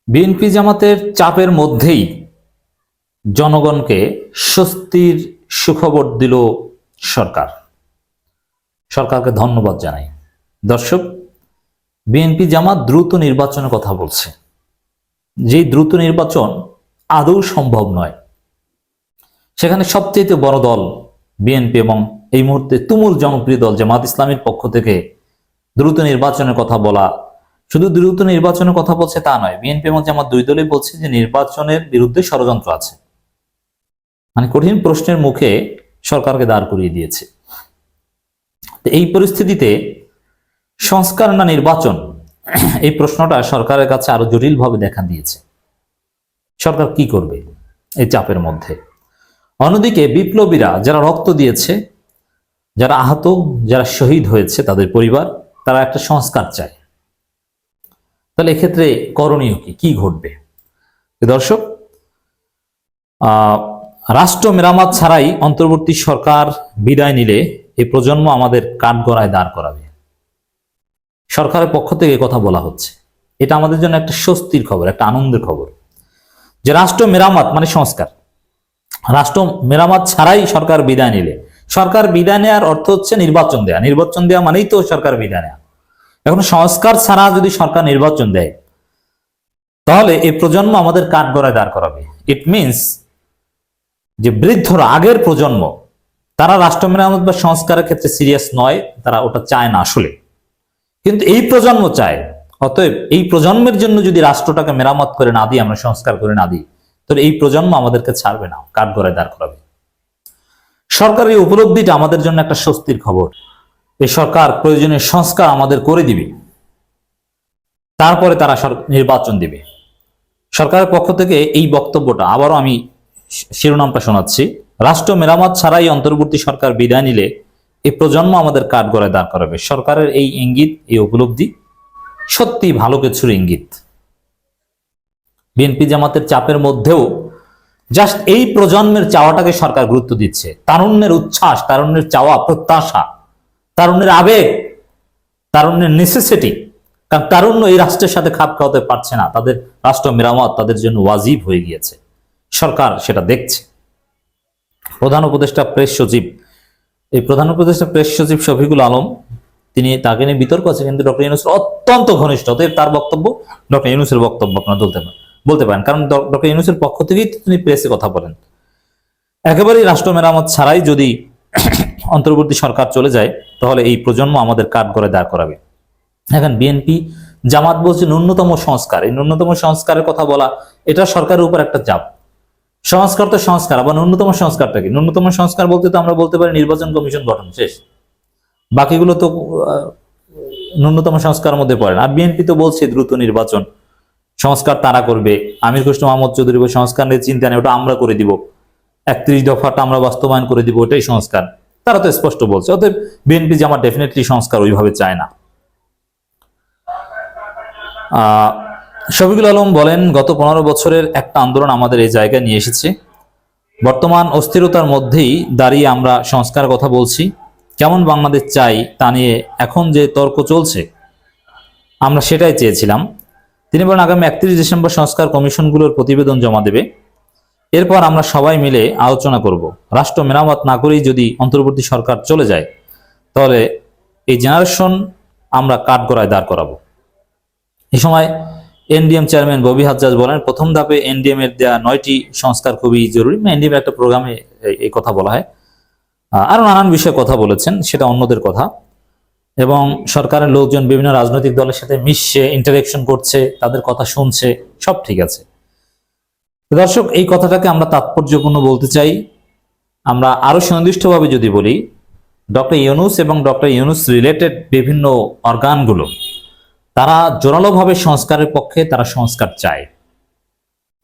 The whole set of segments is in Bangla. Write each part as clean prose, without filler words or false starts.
বিএনপি জামাতের চাপের মধ্যেই জনগণকে স্বস্তির সুখবর দিল সরকার। সরকারকে ধন্যবাদ জানাই। দর্শক, বিএনপি জামাত দ্রুত নির্বাচনের কথা বলছে। যে দ্রুত নির্বাচন আদৌ সম্ভব নয়। সেখানে সবচেয়ে বড় দল বিএনপি এবং এই মুহূর্তে তুমুল জনপ্রিয় দল জামাত ইসলামীর পক্ষ থেকে দ্রুত নির্বাচনের কথা বলা, শুধু দ্রুত নির্বাচনের কথা বলছে তা নয়, বিএনপি এবং জামাত দুই দলই বলছে যে নির্বাচনের বিরুদ্ধে ষড়যন্ত্র আছে। মানে কঠিন প্রশ্নের মুখে সরকারকে দাঁড় করিয়ে দিয়েছে। এই পরিস্থিতিতে সংস্কার না নির্বাচন, এই প্রশ্নটা সরকারের কাছে আরো জটিলভাবে দেখা দিয়েছে। সরকার কি করবে এই চাপের মধ্যে? অন্যদিকে বিপ্লবীরা যারা রক্ত দিয়েছে, যারা আহত, যারা শহীদ হয়েছে, তাদের পরিবার, তারা একটা সংস্কার চায়। তাহলে এক্ষেত্রে করণীয় কি ঘটবে? দর্শক, রাষ্ট্র মেরামত ছাড়াই অন্তর্বর্তী সরকার বিদায় নিলে এই প্রজন্ম আমাদের কাঠগড়ায় দাঁড় করাবে। সরকারের পক্ষ থেকে কথা বলা হচ্ছে। এটা আমাদের জন্য একটা স্বস্তির খবর, একটা আনন্দের খবর যে রাষ্ট্র মেরামত মানে সংস্কার। রাষ্ট্র মেরামত ছাড়াই সরকার বিদায় নিলে, সরকার বিদায় নেওয়ার অর্থ হচ্ছে নির্বাচন দেয়া। নির্বাচন দেওয়া মানেই তো সরকার বিদায় নেওয়া। এখন সংস্কার ছাড়া যদি সরকার নির্বাচন দেয়, তাহলে এই প্রজন্ম আমাদের কাঠগড়ায় দাঁড় করাবে। ইট মিনস যে বৃদ্ধরা, আগের প্রজন্ম, তারা রাষ্ট্র মেরামত বা সংস্কারের ক্ষেত্রে সিরিয়াস নয়, তারা ওটা চায় না আসলে। কিন্তু এই প্রজন্ম চায়। অতএব এই প্রজন্মের জন্য যদি রাষ্ট্রটাকে মেরামত করে না দিই, আমরা সংস্কার করে না দিই, তাহলে এই প্রজন্ম আমাদেরকে ছাড়বে না, কাঠগড়ায় দাঁড় করাবে। সরকারের এই উপলব্ধিটা আমাদের জন্য একটা স্বস্তির খবর। এই সরকার প্রয়োজনীয় সংস্কার আমাদের করে দিবে, তারপরে তারা নির্বাচন দিবে। সরকারের পক্ষ থেকে এই বক্তব্যটা, আবারও আমি শিরোনামটা শোনাচ্ছি, রাষ্ট্র মেরামত ছাড়াই অন্তর্বর্তী সরকার বিদায় নিলে এই প্রজন্ম আমাদের কাঠগড়ায় দাঁড় করাবে। সরকারের এই ইঙ্গিত, এই উপলব্ধি সত্যি ভালো কিছুর ইঙ্গিত। বিএনপি জামাতের চাপের মধ্যেও জাস্ট এই প্রজন্মের চাওয়াটাকে সরকার গুরুত্ব দিচ্ছে। তারুণ্যের উচ্ছ্বাস, তারুণ্যের চাওয়া, প্রত্যাশা, তারুণ্যের আবেগ, তারুণ্যের নেসেসিটি। কারণ তারুণ্য এই রাষ্ট্রের সাথে খাপ খাওয়াতে পারছে না, তাদের রাষ্ট্র মেরামত তাদের জন্য ওয়াজিব হয়ে গিয়েছে। সরকার সেটা দেখছে। প্রধান উপদেষ্টা প্রেস সচিব, এই প্রধান উপদেষ্টা প্রেস সচিব শফিকুল আলম, তাকে নিয়ে বিতর্ক আছে, কিন্তু ডক্টর ইউনূসের অত্যন্ত ঘনিষ্ঠ। অতএব তার বক্তব্য ডক্টর ইউনূসের বক্তব্য আপনারা বলতে পারেন, কারণ ডক্টর ইউনূসের পক্ষ থেকেই তিনি প্রেসে কথা বলেন। একেবারেই রাষ্ট্র মেরামত ছাড়াই যদি অন্তর্বর্তী সরকার চলে যায়, তাহলে এই প্রজন্ম আমাদের কাঠগড়ায় দাঁড় করাবে। এখন বিএনপি জামাত বলছে ন্যূনতম সংস্কার। এই ন্যূনতম সংস্কারের কথা বলা, এটা সরকারের উপর একটা চাপ। সংস্কার তো সংস্কার, আবার ন্যূনতম সংস্কারটা কি? ন্যূনতম সংস্কার বলতে তো আমরা বলতে পারি নির্বাচন কমিশন গঠন, শেষ। বাকিগুলো তো ন্যূনতম সংস্কারের মধ্যে পড়ে না। আর বিএনপি তো বলছে দ্রুত নির্বাচন, সংস্কার তারা করবে। আমির খসরু মাহমুদ চৌধুরী সংস্কার নিয়ে চিন্তা নেই, ওটা আমরা করে দিব, 31 দফাটা আমরা বাস্তবায়ন করে দিব, ওটাই সংস্কার। তারা তো স্পষ্ট বলছে। অতএব বিএনপি জামাত ডেফিনেটলি সংস্কার ওইভাবে চায় না। শফিকুল আলম বলেন, গত 15 বছরের একটা আন্দোলন আমাদের এই জায়গায় নিয়ে এসেছে। বর্তমান অস্থিরতার মধ্যেই দাঁড়িয়ে আমরা সংস্কার কথা বলছি। কেমন বাংলাদেশ চাই তা নিয়ে এখন যে তর্ক চলছে, আমরা সেটাই চেয়েছিলাম। তিনি বলেন, আগামী 31 ডিসেম্বর সংস্কার কমিশনগুলোর প্রতিবেদন জমা দেবে। এরপর আমরা সবাই মিলে আলোচনা করব। রাষ্ট্র মেরামত না করেই যদি অন্তর্বর্তী সরকার চলে যায়, তাহলে এই জেনারেশন আমরা কাঠগড়ায় দাঁড় করাবো। এই সময় এনডিএম চেয়ারম্যান ববি হাজ্জাজ বলেন, প্রথম ধাপে এনডিএম এর দেওয়া 9টি সংস্কার খুবই জরুরি। এনডিএম একটা প্রোগ্রামে এই কথা বলা হয়। আরো নানান বিষয়ে কথা বলেছেন, সেটা অন্যদের কথা। এবং সরকারের লোকজন বিভিন্ন রাজনৈতিক দলের সাথে মিশছে, ইন্টারেকশন করছে, তাদের কথা শুনছে, সব ঠিক আছে। দর্শক, এই কথাটাকে আমরা তাৎপর্যপূর্ণ বলতে চাই। আমরা আরো সুনির্দিষ্টভাবে যদি বলি, ডক্টর ইউনূস এবং ডক্টর ইউনূস রিলেটেড বিভিন্ন অর্গানগুলো, তারা জোরালোভাবে সংস্কারের পক্ষে, তারা সংস্কার চায়,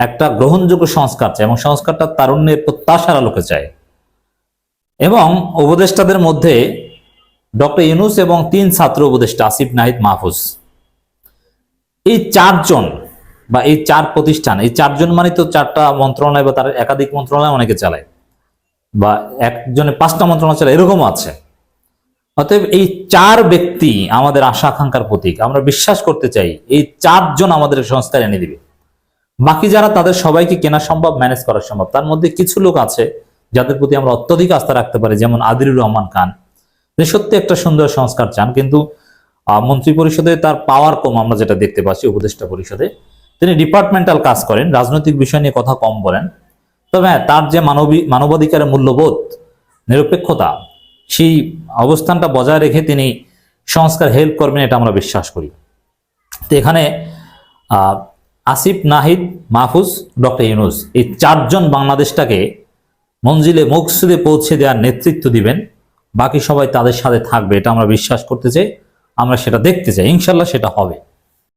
একটা গ্রহণযোগ্য সংস্কার চায়, এবং সংস্কারটা তারুণ্যের প্রত্যাশার আলোকে চায়। এবং উপদেষ্টাদের মধ্যে ডক্টর ইউনূস এবং 3 ছাত্র উপদেষ্টা আসিফ, নাহিদ, মাহফুজ, এই 4 জন বা এই 4 প্রতিষ্ঠান, এই 4 জন মানে তো 4টা মন্ত্রণালয় বা তার একাধিক মন্ত্রণালয় অনেকে চালায়, বা একজনে 5টা মন্ত্রণালয় চালায়, এরকমও আছে। অতএব এই 4 ব্যক্তি আমাদের আশা আকাঙ্ক্ষার প্রতীক। আমরা বিশ্বাস করতে চাই এই 4 জন আমাদের সংস্কার এনে দিবে। বাকি যারা, তাদের সবাইকে কেনা সম্ভব, ম্যানেজ করা সম্ভব। তার মধ্যে কিছু লোক আছে যাদের প্রতি আমরা অত্যধিক আস্থা রাখতে পারি, যেমন আদিলুর রহমান খান। তিনি সত্যি একটা সুন্দর সংস্কার চান, কিন্তু মন্ত্রী পরিষদে তার পাওয়ার কম, আমরা যেটা দেখতে পাচ্ছি উপদেষ্টা পরিষদে। তিনি ডিপার্টমেন্টাল কাজ করেন, রাজনৈতিক বিষয় নিয়ে কথা কম বলেন। তবে হ্যাঁ, তার যে মানবাধিকারের মূল্যবোধ, নিরপেক্ষতা, সেই অবস্থানটা বজায় রেখে তিনি সংস্কার হেল্প করবেন, এটা আমরা বিশ্বাস করি। তো এখানে আসিফ, নাহিদ, মাহফুজ, ডক্টর ইউনূস, এই চারজন বাংলাদেশটাকে মঞ্জিলে মকসুদে পৌঁছে দেওয়ার নেতৃত্ব দিবেন। বাকি সবাই তাদের সাথে থাকবে, এটা আমরা বিশ্বাস করতে চাই, আমরা সেটা দেখতে চাই। ইনশাল্লাহ সেটা হবে।